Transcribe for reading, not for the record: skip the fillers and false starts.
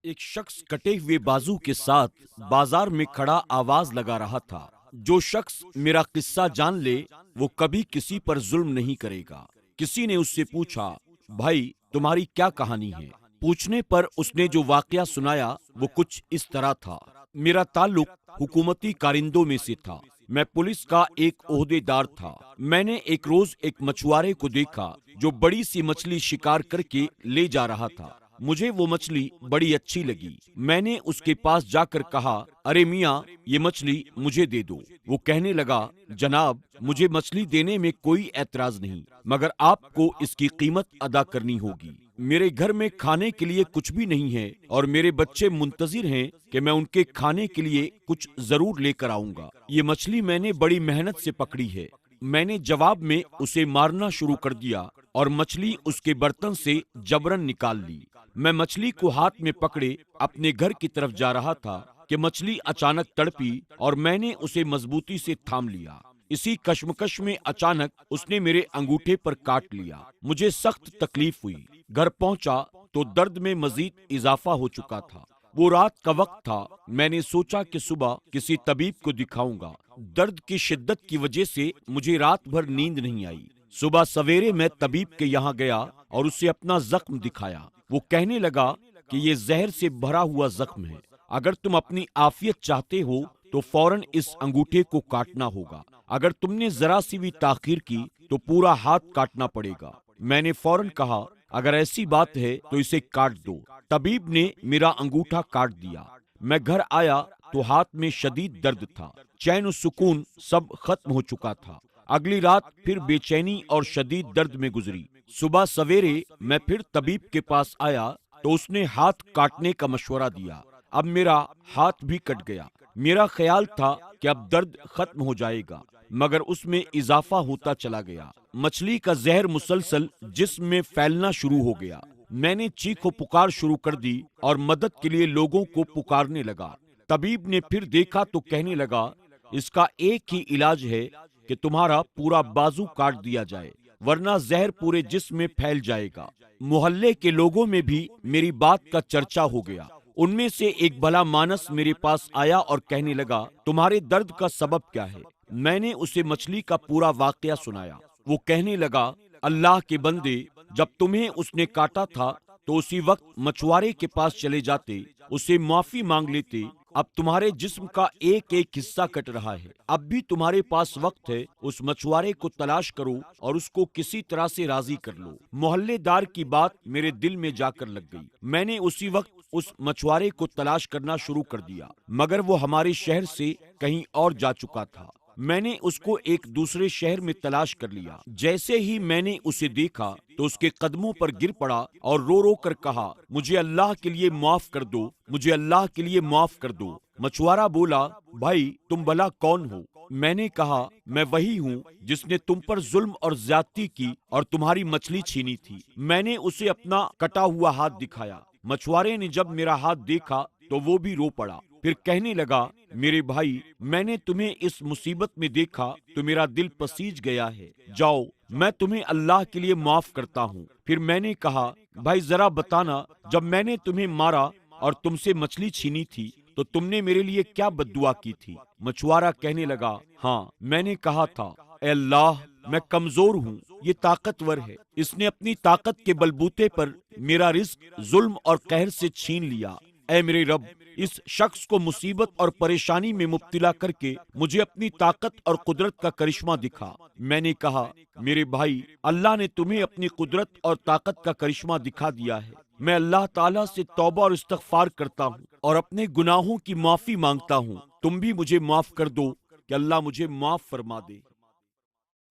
ایک شخص کٹے ہوئے بازو کے ساتھ بازار میں کھڑا آواز لگا رہا تھا، جو شخص میرا قصہ جان لے وہ کبھی کسی پر ظلم نہیں کرے گا۔ کسی نے اس سے پوچھا، بھائی تمہاری کیا کہانی ہے؟ پوچھنے پر اس نے جو واقعہ سنایا وہ کچھ اس طرح تھا۔ میرا تعلق حکومتی کارندوں میں سے تھا۔ میں پولیس کا ایک عہدے دار تھا۔ میں نے ایک روز ایک مچھوارے کو دیکھا جو بڑی سی مچھلی شکار کر کے لے جا رہا تھا۔ مجھے وہ مچھلی بڑی اچھی لگی۔ میں نے اس کے پاس جا کر کہا، ارے میاں یہ مچھلی مجھے دے دو۔ وہ کہنے لگا، جناب مجھے مچھلی دینے میں کوئی اعتراض نہیں، مگر آپ کو اس کی قیمت ادا کرنی ہوگی۔ میرے گھر میں کھانے کے لیے کچھ بھی نہیں ہے اور میرے بچے منتظر ہیں کہ میں ان کے کھانے کے لیے کچھ ضرور لے کر آؤں گا۔ یہ مچھلی میں نے بڑی محنت سے پکڑی ہے۔ میں نے جواب میں اسے مارنا شروع کر دیا اور مچھلی اس کے برتن سے جبرن نکال لی۔ میں مچھلی کو ہاتھ میں پکڑے اپنے گھر کی طرف جا رہا تھا کہ مچھلی اچانک تڑپی اور میں نے اسے مضبوطی سے تھام لیا۔ اسی کشمکش میں اچانک اس نے میرے انگوٹھے پر کاٹ لیا۔ مجھے سخت تکلیف ہوئی۔ گھر پہنچا تو درد میں مزید اضافہ ہو چکا تھا۔ وہ رات کا وقت تھا۔ میں نے سوچا کہ صبح کسی طبیب کو دکھاؤں گا۔ درد کی شدت کی وجہ سے مجھے رات بھر نیند نہیں آئی۔ صبح سویرے میں طبیب کے یہاں گیا اور اسے اپنا زخم دکھایا۔ وہ کہنے لگا کہ یہ زہر سے بھرا ہوا زخم ہے۔ اگر تم اپنی عافیت چاہتے ہو تو فوراً اس انگوٹھے کو کاٹنا ہوگا۔ اگر تم نے ذرا سی بھی تاخیر کی تو پورا ہاتھ کاٹنا پڑے گا۔ میں نے فوراً کہا، اگر ایسی بات ہے تو اسے کاٹ دو۔ طبیب نے میرا انگوٹھا کاٹ دیا۔ میں گھر آیا تو ہاتھ میں شدید درد تھا۔ چین و سکون سب ختم ہو چکا تھا۔ اگلی رات پھر بے چینی اور شدید درد میں گزری۔ صبح سویرے میں پھر طبیب کے پاس آیا تو اس نے ہاتھ کاٹنے کا مشورہ دیا۔ اب میرا ہاتھ بھی کٹ گیا۔ میرا خیال تھا کہ اب درد ختم ہو جائے گا، مگر اس میں اضافہ ہوتا چلا گیا۔ مچھلی کا زہر مسلسل جسم میں پھیلنا شروع ہو گیا۔ میں نے چیخ و پکار شروع کر دی اور مدد کے لیے لوگوں کو پکارنے لگا۔ طبیب نے پھر دیکھا تو کہنے لگا، اس کا ایک ہی علاج ہے کہ تمہارا پورا بازو کاٹ دیا جائے، ورنہ زہر پورے جسم میں پھیل جائے گا۔ محلے کے لوگوں میں بھی میری بات کا چرچا ہو گیا۔ ان میں سے ایک بھلا مانس میرے پاس آیا اور کہنے لگا، تمہارے درد کا سبب کیا ہے؟ میں نے اسے مچھلی کا پورا واقعہ سنایا۔ وہ کہنے لگا، اللہ کے بندے، جب تمہیں اس نے کاٹا تھا تو اسی وقت مچھوارے کے پاس چلے جاتے، اسے معافی مانگ لیتے۔ اب تمہارے جسم کا ایک ایک حصہ کٹ رہا ہے۔ اب بھی تمہارے پاس وقت ہے، اس مچھوارے کو تلاش کرو اور اس کو کسی طرح سے راضی کر لو۔ محلے دار کی بات میرے دل میں جا کر لگ گئی۔ میں نے اسی وقت اس مچھوارے کو تلاش کرنا شروع کر دیا، مگر وہ ہمارے شہر سے کہیں اور جا چکا تھا۔ میں نے اس کو ایک دوسرے شہر میں تلاش کر لیا۔ جیسے ہی میں نے اسے دیکھا تو اس کے قدموں پر گر پڑا اور رو رو کر کہا، مجھے اللہ کے لیے معاف کر دو، مجھے اللہ کے لیے معاف کر دو۔ مچھوارا بولا، بھائی تم بھلا کون ہو؟ میں نے کہا، میں وہی ہوں جس نے تم پر ظلم اور زیادتی کی اور تمہاری مچھلی چھینی تھی۔ میں نے اسے اپنا کٹا ہوا ہاتھ دکھایا۔ مچھوارے نے جب میرا ہاتھ دیکھا تو وہ بھی رو پڑا۔ پھر کہنے لگا، میرے بھائی، میں نے تمہیں اس مصیبت میں دیکھا تو میرا دل پسیج گیا ہے۔ جاؤ، میں تمہیں اللہ کے لیے معاف کرتا ہوں۔ پھر میں نے کہا، بھائی ذرا بتانا، جب میں نے تمہیں مارا اور تم سے مچھلی چھینی تھی تو تم نے میرے لیے کیا بد دعا کی تھی؟ مچھوارا کہنے لگا، ہاں میں نے کہا تھا، اے اللہ میں کمزور ہوں، یہ طاقتور ہے، اس نے اپنی طاقت کے بلبوتے پر میرا رزق ظلم اور قہر سے چھین لیا۔ اے میرے رب، اس شخص کو مصیبت اور پریشانی میں مبتلا کر کے مجھے اپنی طاقت اور قدرت کا کرشمہ دکھا۔ میں نے کہا، میرے بھائی، اللہ نے تمہیں اپنی قدرت اور طاقت کا کرشمہ دکھا دیا ہے۔ میں اللہ تعالیٰ سے توبہ اور استغفار کرتا ہوں اور اپنے گناہوں کی معافی مانگتا ہوں۔ تم بھی مجھے معاف کر دو کہ اللہ مجھے معاف فرما دے۔